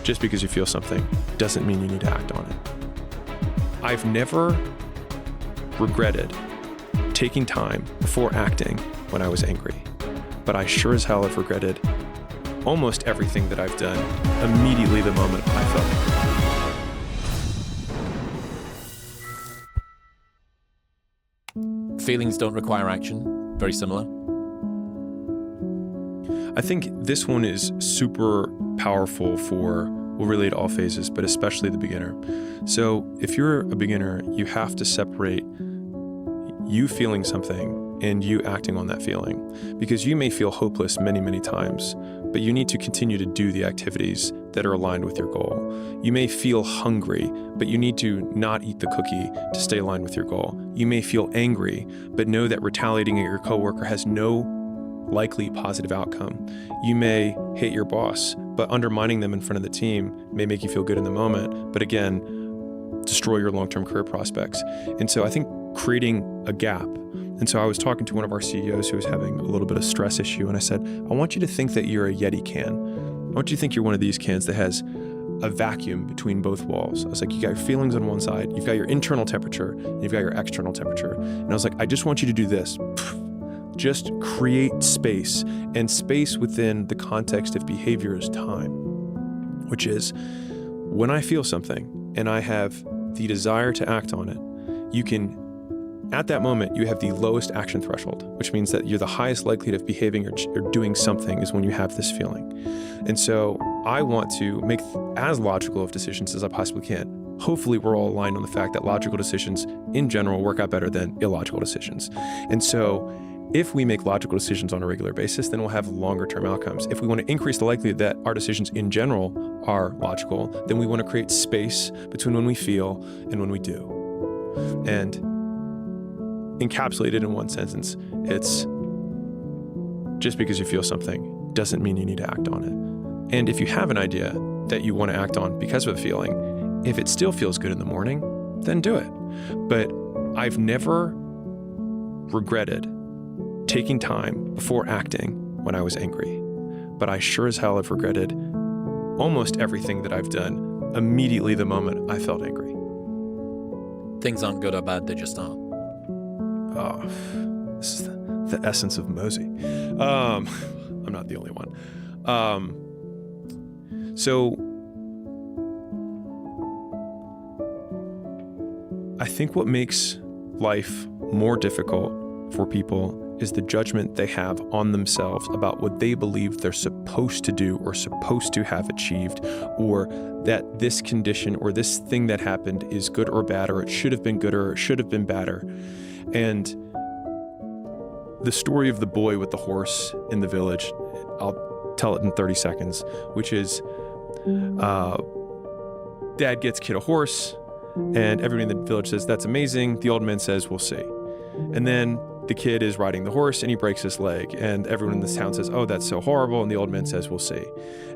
just because you feel something doesn't mean you need to act on it. I've never regretted taking time before acting when I was angry, but I sure as hell have regretted almost everything that I've done immediately the moment I felt angry. Feelings don't require action. Very similar. I think this one is super powerful for, will relate to all phases, but especially the beginner. So if you're a beginner, you have to separate you feeling something and you acting on that feeling, because you may feel hopeless many, many times, but you need to continue to do the activities that are aligned with your goal. You may feel hungry, but you need to not eat the cookie to stay aligned with your goal. You may feel angry, but know that retaliating at your coworker has no likely positive outcome. You may hate your boss, but undermining them in front of the team may make you feel good in the moment, but again, destroy your long-term career prospects. And so I think creating a gap. And so I was talking to one of our CEOs who was having a little bit of stress issue, and I said, I want you to think that you're a Yeti can. I want you to think you're one of these cans that has a vacuum between both walls. I was like, you got your feelings on one side, you've got your internal temperature, and you've got your external temperature. And I was like, I just want you to do this. Just create space, and space within the context of behavior is time, which is when I feel something and I have the desire to act on it, you can, at that moment, you have the lowest action threshold, which means that you're the highest likelihood of behaving or doing something is when you have this feeling. And so I want to make as logical of decisions as I possibly can. Hopefully we're all aligned on the fact that logical decisions in general work out better than illogical decisions. And so if we make logical decisions on a regular basis, then we'll have longer term outcomes. If we want to increase the likelihood that our decisions in general are logical, then we want to create space between when we feel and when we do. And encapsulated in one sentence, it's just because you feel something doesn't mean you need to act on it. And if you have an idea that you want to act on because of a feeling, if it still feels good in the morning, then do it. But I've never regretted taking time before acting when I was angry, but I sure as hell have regretted almost everything that I've done immediately the moment I felt angry. Things aren't good or bad, they just aren't. Oh, this is the essence of Mosey. I'm not the only one. So I think what makes life more difficult for people is the judgment they have on themselves about what they believe they're supposed to do or supposed to have achieved, or that this condition or this thing that happened is good or bad, or it should have been good or it should have been badder. And the story of the boy with the horse in the village, I'll tell it in 30 seconds, which is dad gets kid a horse and everyone in the village says, that's amazing. The old man says, we'll see. And then the kid is riding the horse and he breaks his leg, and everyone in this town says, oh, that's so horrible. And the old man says, we'll see.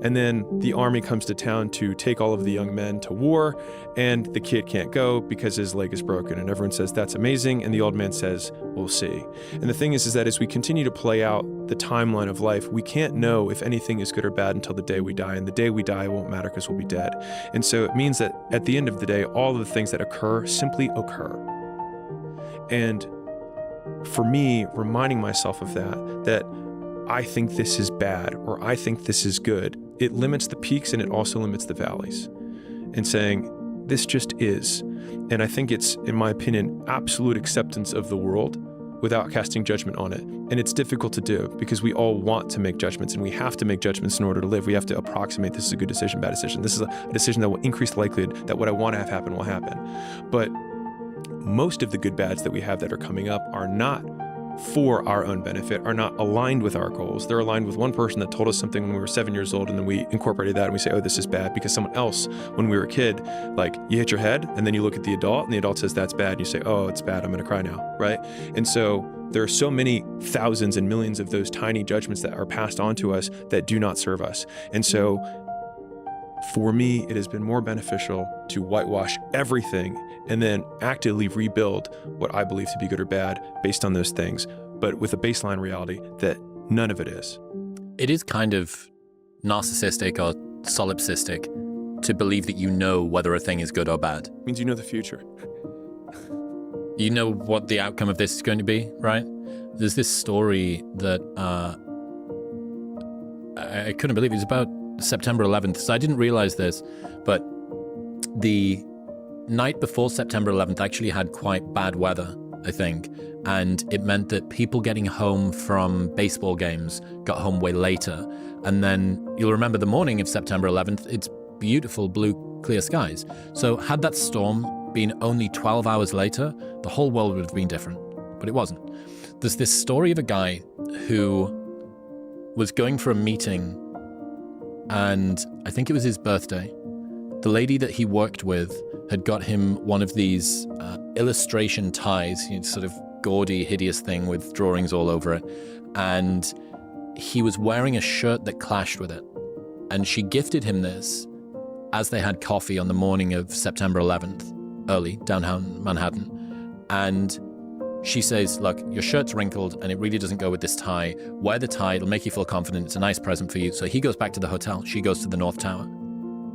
And then the army comes to town to take all of the young men to war, and the kid can't go because his leg is broken. And everyone says, that's amazing. And the old man says, we'll see. And the thing is that as we continue to play out the timeline of life, we can't know if anything is good or bad until the day we die. And the day we die won't matter because we'll be dead. And so it means that at the end of the day, all of the things that occur simply occur. And for me, reminding myself of that I think this is bad or I think this is good, it limits the peaks and it also limits the valleys. And saying, this just is. And I think it's, in my opinion, absolute acceptance of the world without casting judgment on it. And it's difficult to do because we all want to make judgments, and we have to make judgments in order to live. We have to approximate, this is a good decision, bad decision. This is a decision that will increase the likelihood that what I want to have happen will happen. But most of the good bads that we have that are coming up are not for our own benefit, are not aligned with our goals. They're aligned with one person that told us something when we were 7 years old, and then we incorporated that and we say, oh, this is bad, because someone else, when we were a kid, like, you hit your head and then you look at the adult and the adult says that's bad and you say, oh, it's bad, I'm gonna cry now, right? And so there are so many thousands and millions of those tiny judgments that are passed on to us that do not serve us. And so for me, it has been more beneficial to whitewash everything and then actively rebuild what I believe to be good or bad based on those things, but with a baseline reality that none of it is. It is kind of narcissistic or solipsistic to believe that you know whether a thing is good or bad. It means you know the future. You know what the outcome of this is going to be, right? There's this story that I couldn't believe. It was about September 11th. So I didn't realize this, but the night before September 11th actually had quite bad weather, I think. And it meant that people getting home from baseball games got home way later. And then you'll remember the morning of September 11th, it's beautiful blue, clear skies. So had that storm been only 12 hours later, the whole world would have been different. But it wasn't. There's this story of a guy who was going for a meeting, and I think it was his birthday. The lady that he worked with had got him one of these illustration ties, sort of gaudy, hideous thing with drawings all over it. And he was wearing a shirt that clashed with it. And she gifted him this as they had coffee on the morning of September 11th, early, downtown Manhattan. And she says, look, your shirt's wrinkled and it really doesn't go with this tie. Wear the tie, it'll make you feel confident. It's a nice present for you. So he goes back to the hotel. She goes to the North Tower.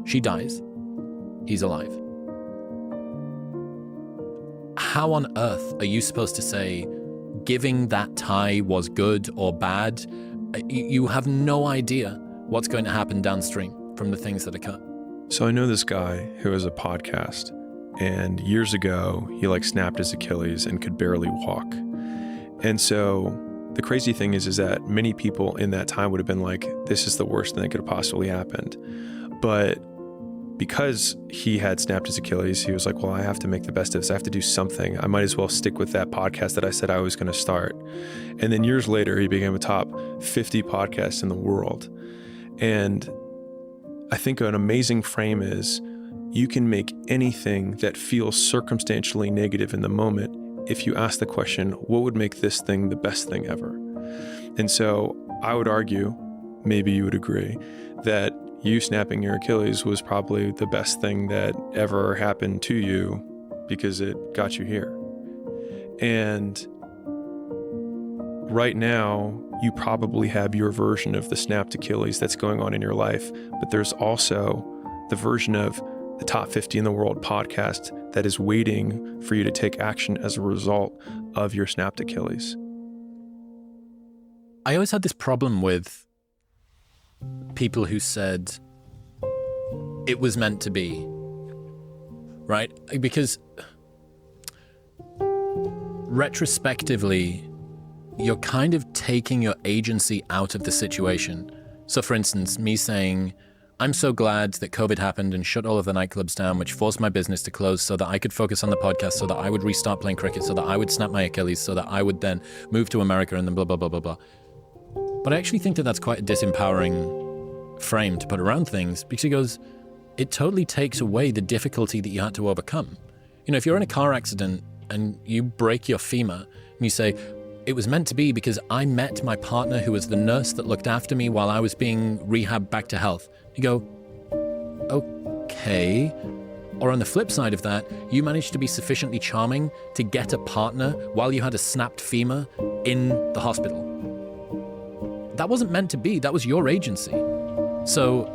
She dies. He's alive. How on earth are you supposed to say giving that tie was good or bad? You have no idea what's going to happen downstream from the things that occur. So I know this guy who has a podcast, and years ago, he snapped his Achilles and could barely walk. And so the crazy thing is that many people in that time would have been like, this is the worst thing that could have possibly happened. But because he had snapped his Achilles, he was like, well, I have to make the best of this. I have to do something. I might as well stick with that podcast that I said I was going to start. And then years later, he became a top 50 podcast in the world. And I think an amazing frame is you can make anything that feels circumstantially negative in the moment if you ask the question, what would make this thing the best thing ever? And so I would argue, maybe you would agree, that you snapping your Achilles was probably the best thing that ever happened to you because it got you here. And right now, you probably have your version of the snapped Achilles that's going on in your life, but there's also the version of the top 50 in the world podcast that is waiting for you to take action as a result of your snapped Achilles. I always had this problem with people who said it was meant to be, right? Because retrospectively, you're kind of taking your agency out of the situation. So for instance, me saying, I'm so glad that COVID happened and shut all of the nightclubs down, which forced my business to close so that I could focus on the podcast, so that I would restart playing cricket, so that I would snap my Achilles, so that I would then move to America and then blah, blah, blah, blah, blah. But I actually think that that's quite a disempowering frame to put around things, because it goes, it totally takes away the difficulty that you had to overcome. If you're in a car accident and you break your femur and you say, it was meant to be because I met my partner who was the nurse that looked after me while I was being rehabbed back to health. You go, okay. Or on the flip side of that, you managed to be sufficiently charming to get a partner while you had a snapped femur in the hospital. That wasn't meant to be. That was your agency. So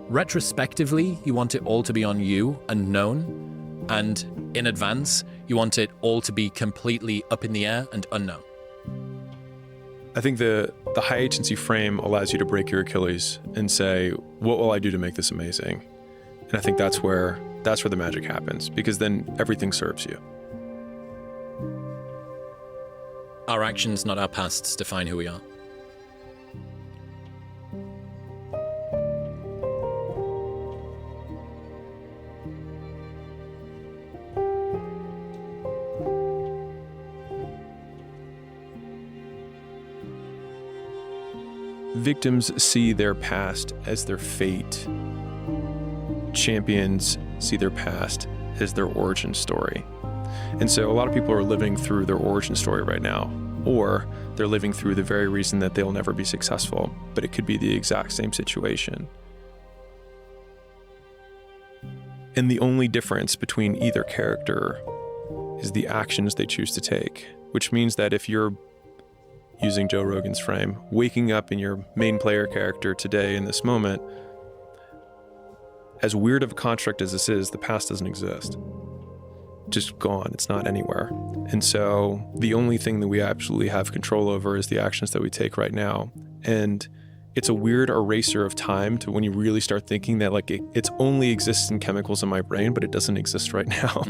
retrospectively, you want it all to be on you and known. And in advance, you want it all to be completely up in the air and unknown. I think the high agency frame allows you to break your Achilles and say, what will I do to make this amazing? And I think that's where the magic happens, because then everything serves you. Our actions, not our pasts, define who we are. Victims see their past as their fate. Champions see their past as their origin story. And so a lot of people are living through their origin story right now, or they're living through the very reason that they'll never be successful, but it could be the exact same situation. And the only difference between either character is the actions they choose to take, which means that if you're, using Joe Rogan's frame, waking up in your main player character today in this moment, as weird of a construct as this is, the past doesn't exist. Just gone. It's not anywhere. And so the only thing that we absolutely have control over is the actions that we take right now. And it's a weird eraser of time to when you really start thinking that like it's only exists in chemicals in my brain, but it doesn't exist right now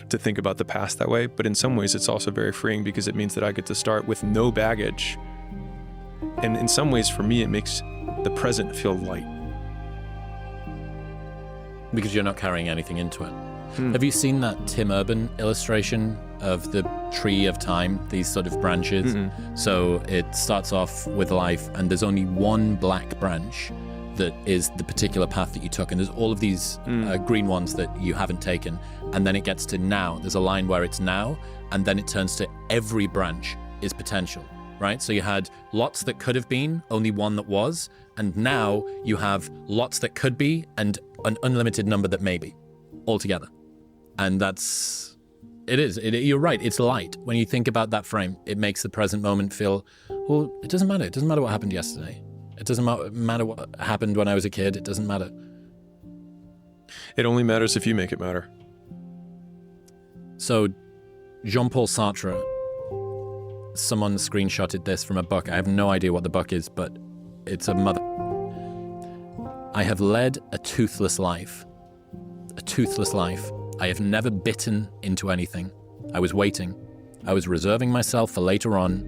to think about the past that way. But in some ways it's also very freeing because it means that I get to start with no baggage. And in some ways for me, it makes the present feel light. Because you're not carrying anything into it. Have you seen that Tim Urban illustration of the tree of time, these sort of branches? So it starts off with life and there's only one black branch that is the particular path that you took. And there's all of these green ones that you haven't taken. And then it gets to now. There's a line where it's now, and then it turns to every branch is potential, right? So you had lots that could have been, only one that was. And now you have lots that could be and an unlimited number that may be altogether. And you're right, it's light. When you think about that frame, it makes the present moment feel, well, it doesn't matter. It doesn't matter what happened yesterday. It doesn't matter what happened when I was a kid. It doesn't matter. It only matters if you make it matter. So Jean-Paul Sartre, someone screenshotted this from a book. I have no idea what the book is, but it's a mother. I have led a toothless life. A toothless life. I have never bitten into anything. I was waiting. I was reserving myself for later on,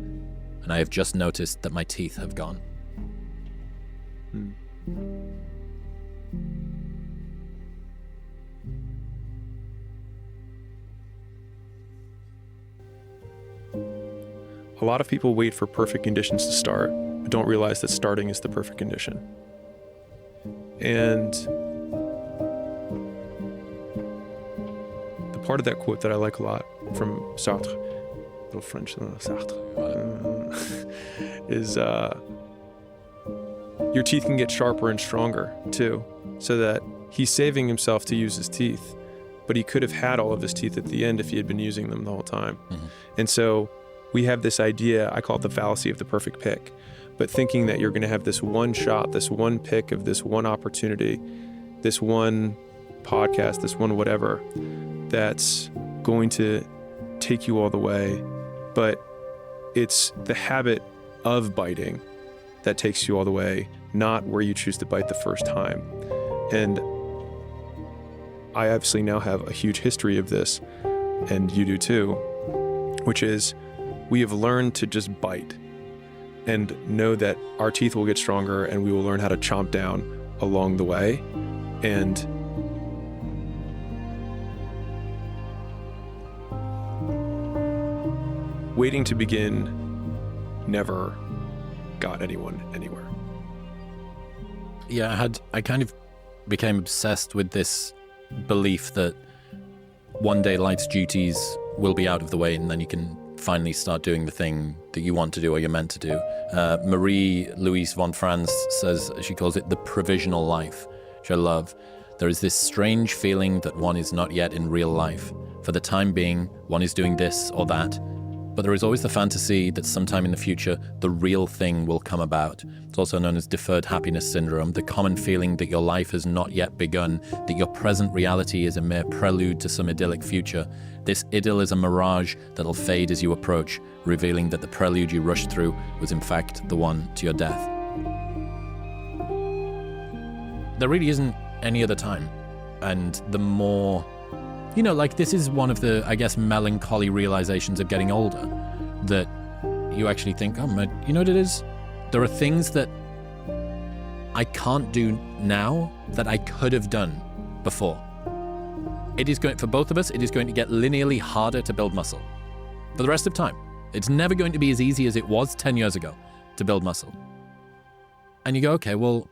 and I have just noticed that my teeth have gone. A lot of people wait for perfect conditions to start, but don't realize that starting is the perfect condition. And part of that quote that I like a lot from Sartre, little French Sartre, is your teeth can get sharper and stronger too, so that he's saving himself to use his teeth, but he could have had all of his teeth at the end if he had been using them the whole time. And so we have this idea, I call it the fallacy of the perfect pick, but thinking that you're going to have this one shot, this one pick of this one opportunity, this one podcast, this one whatever, that's going to take you all the way, but it's the habit of biting that takes you all the way, not where you choose to bite the first time. And I obviously now have a huge history of this, and you do too, which is we have learned to just bite and know that our teeth will get stronger and we will learn how to chomp down along the way. And waiting to begin never got anyone anywhere. Yeah, I kind of became obsessed with this belief that one day life's duties will be out of the way and then you can finally start doing the thing that you want to do or you're meant to do. Marie-Louise von Franz says, she calls it the provisional life, which I love. There is this strange feeling that one is not yet in real life. For the time being, one is doing this or that. But there is always the fantasy that sometime in the future, the real thing will come about. It's also known as deferred happiness syndrome, the common feeling that your life has not yet begun, that your present reality is a mere prelude to some idyllic future. This idyll is a mirage that'll fade as you approach, revealing that the prelude you rushed through was in fact the one to your death. There really isn't any other time. And the more... this is one of the, I guess, melancholy realizations of getting older, that you actually think, you know what it is? There are things that I can't do now that I could have done before. It is going, for both of us, it is going to get linearly harder to build muscle for the rest of time. It's never going to be as easy as it was 10 years ago to build muscle. And you go, okay, well,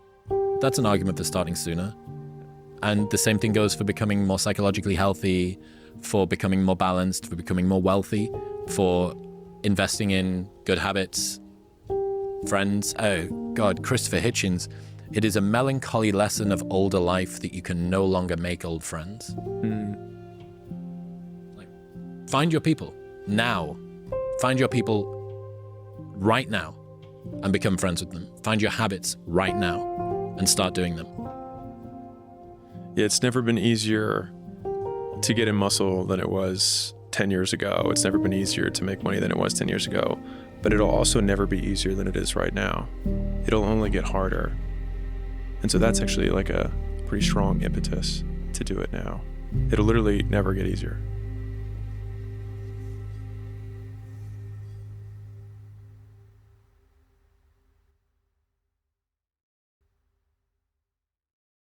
that's an argument for starting sooner. And the same thing goes for becoming more psychologically healthy, for becoming more balanced, for becoming more wealthy, for investing in good habits, friends. Oh, God, Christopher Hitchens. It is a melancholy lesson of older life that you can no longer make old friends. Find your people now. Find your people right now and become friends with them. Find your habits right now and start doing them. It's never been easier to get in muscle than it was 10 years ago. It's never been easier to make money than it was 10 years ago. But it'll also never be easier than it is right now. It'll only get harder. And so that's actually like a pretty strong impetus to do it now. It'll literally never get easier.